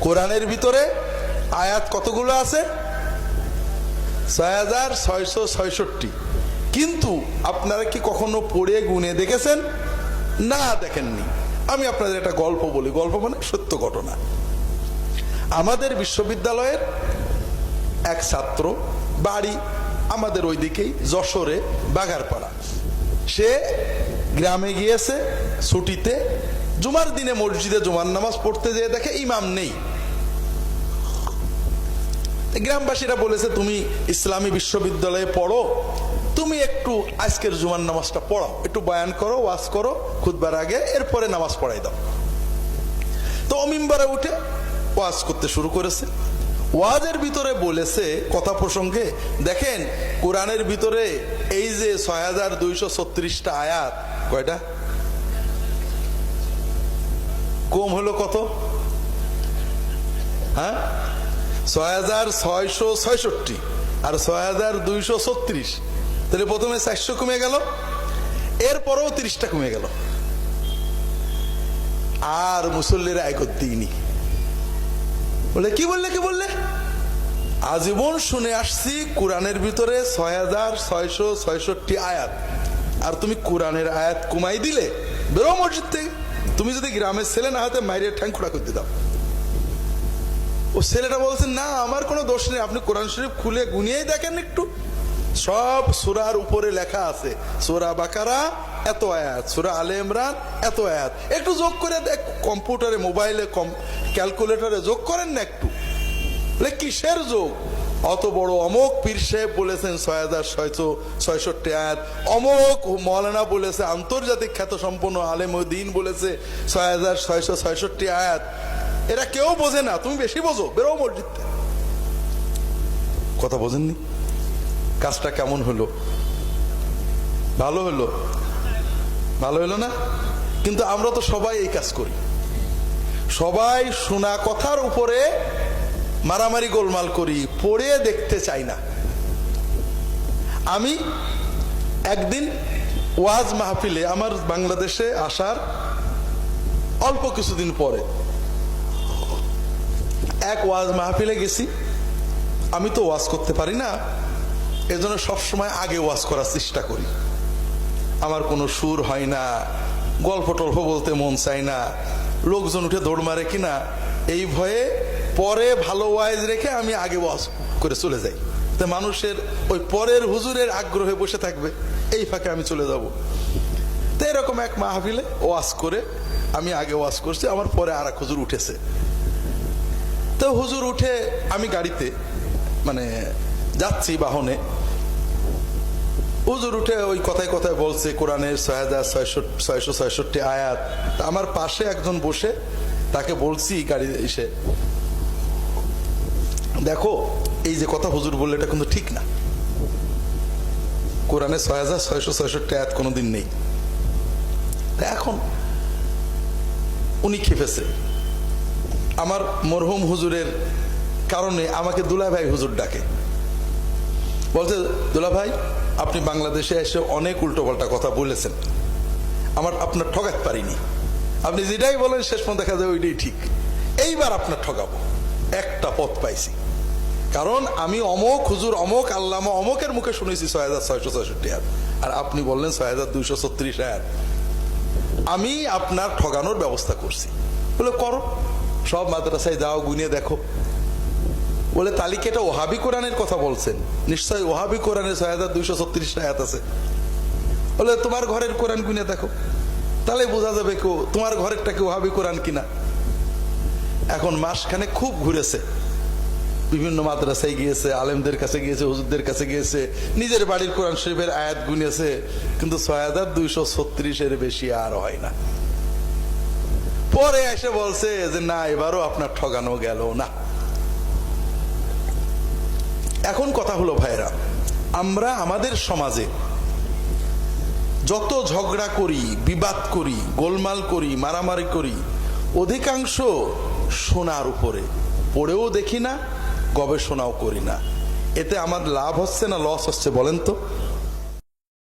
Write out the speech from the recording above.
কোরআনের ভিতরে আয়াত কতগুলো আছে? ৬৬৬৬। কিন্তু আপনারা কি কখনো পড়ে গুনে দেখেছেন? না, দেখেননি। আমি আপনাদের একটা গল্প বলি, গল্প মানে সত্য ঘটনা। আমাদের বিশ্ববিদ্যালয়ের এক ছাত্র, বাড়ি আমাদের ওইদিকেই, যশোরে বাগারপাড়া। সে গ্রামে গিয়েছে ছুটিতে, জুমার দিনে মসজিদে জুমার নামাজ পড়তে যেয়ে দেখে ইমাম নেই। গ্রামবাসীরা বলেছে, তুমি ইসলামী বিশ্ববিদ্যালয়ে পড়ো, তুমি একটু আজকের জুমার নামাজটা পড়াও, একটু বয়ান করো, ওয়াজ করো খুতবার আগে, এরপরে নামাজ পড়াই দাও। তো মিম্বারে উঠে ওয়াজ করতে শুরু করেছে। ওয়াজের ভিতরে বলেছে কথা প্রসঙ্গে, দেখেন কোরআনের ভিতরে এই যে ৬২৩৬টা আয়াত, কয়টা কম হলো? কত? হ্যাঁ, ৬৬৬৬ আর ৬২৩৬। তাহলে প্রথমে ৪০০ কমে গেল, এরপরেও ৩০টা কমে গেল। আর মুসল্লিরা এক দিইনি। বলে কি বললে? আজীবন শুনে আসছি কোরআনের ভিতরে ৬৬৬৬ আয়াত, আর তুমি কোরআনের আয়াত কমাই দিলে। বেরো মসজিদ থেকে। তুমি যদি গ্রামের ছেলে না হাতে মাইরের ঠ্যাং খোঁড়া করতে দাও। ও ছেলেটা বলছে, না আমার কোনো দোষ নেই, আপনি কোরআন শরীফ খুলে গুনিয়েই দেখেন একটু। সব সূরার উপরে লেখা আছে, সূরা বাকারা এত আয়াত, সূরা আলে ইমরান এত আয়াত, একটু যোগ করে দেখ, কম্পিউটারে মোবাইলে ক্যালকুলেটরে যোগ করেন না একটু। কিসের যোগ? অত বড় অমোক পীর সাহেব বলেছেন ৬৬৬৬ আয়াত, অমোক মৌলানা বলেছে, আন্তর্জাতিক খ্যাত সম্পন্ন আলেমউদ্দিন বলেছে ৬৬৬৬ আয়াত। এরা কেউ বোঝে না, তুমি বেশি বোঝো, বেরো মসজিদ থেকে। কথা বোঝেননি? কাজটা কেমন হলো? ভালো হলো? ভালো হলো না? কিন্তু আমরা তো সবাই এই কাজ করি। সবাই শোনা কথার উপরে মারামারি গোলমাল করি, পড়ে দেখতে চাই না। আমি একদিন ওয়াজ মাহফিলে, আমার বাংলাদেশে আসার অল্প কিছুদিন পরে এক ওয়াজ মাহফিলে গেছি। আমি তো ওয়াজ করতে পারি না, এজন্য সবসময় আগে ওয়াজ করার চেষ্টা করি। আমার কোনো সুর হয় না, গল্প টল্প বলতে মন চাই না, লোকজন উঠে দৌড় মারে কিনা এই ভয়ে পরে ভালো ওয়াজ রেখে আমি আগে ওয়াজ করে চলে যাই। তো মানুষের ওই পরের হুজুরের আগ্রহে বসে থাকবে, এই ফাঁকে আমি চলে যাব। তো এরকম এক মাহফিলে ওয়াজ করে আমি আগে ওয়াজ করছি, আমার পরে আর এক হুজুর উঠেছে। তো হুজুর উঠে, আমি গাড়িতে মানে যাচ্ছি বাহনে, হুজুর উঠে ওই কথায় কথায় বলছে কোরআনের ৬৬৬৬ আয়াত। আমার পাশে একজন বসে, তাকে বলছি গাড়ি এসে, দেখো এই যে কথা হুজুর বললে এটা কিন্তু ঠিক না, কোরআনে ৬৬৬৬ আয়াত কোনোদিন নেই। এখন উনি খেপেছে। আমার মরহুম হুজুরের কারণে আমাকে দুলা ভাই হুজুর ডাকে, বলছে, দুলা ভাই আপনি বাংলাদেশে এসে অনেক উল্টোপাল্টা কথা বলেছেন, আপনার ঠকাতে পারিনি, আপনি যেটাই বলেন শেষ পর্যন্ত দেখা যায় ওইটাই ঠিক। এইবার আপনার ঠকাবো, একটা পথ পাইছি, কারণ আমি অমোক হুজুর অমোক আল্লামা অমোকের মুখে শুনেছি ৬৬৬৬ আয়াত, আর আপনি বললেন ৬২৩৬ আয়াত। আমি আপনার ঠকানোর ব্যবস্থা করছি। বলে করো, সব মাদ্রাসায় যাও, গুনিয়ে দেখো। বলে তালিকাটা ওহাবি কোরআনের কথা বলছেন, নিশ্চয়ই ওহাবি কোরআনের ৬২৩৬ আয়াত আছে। বলে তোমার ঘরের কোরআন গুনিয়ে দেখো, তাহলে বোঝা যাবে কেউ তোমার ঘরেরটা কি ওহাবি কোরআন কিনা। এখন মাসখানে খুব ঘুরেছে, বিভিন্ন মাদ্রাসায় গিয়েছে, আলেমদের কাছে গিয়েছে, হুজুরদের কাছে গিয়েছে, নিজের বাড়ির কোরআন শরীফের আয়াত গুনিয়েছে, কিন্তু ৬২৩৬ বেশি আর হয় না। পরে এসে বলছে যে না, এবারও আপনার ঠকানো গেল না। এখন কথা হলো ভাইরা, আমরা আমাদের সমাজে যত ঝগড়া করি, বিবাদ করি, গোলমাল করি, মারামারি করি, অধিকাংশ শোনার উপরে, পড়েও দেখি না, গবেষণাও করি না। এতে আমার লাভ হচ্ছে না লস হচ্ছে বলেন তো?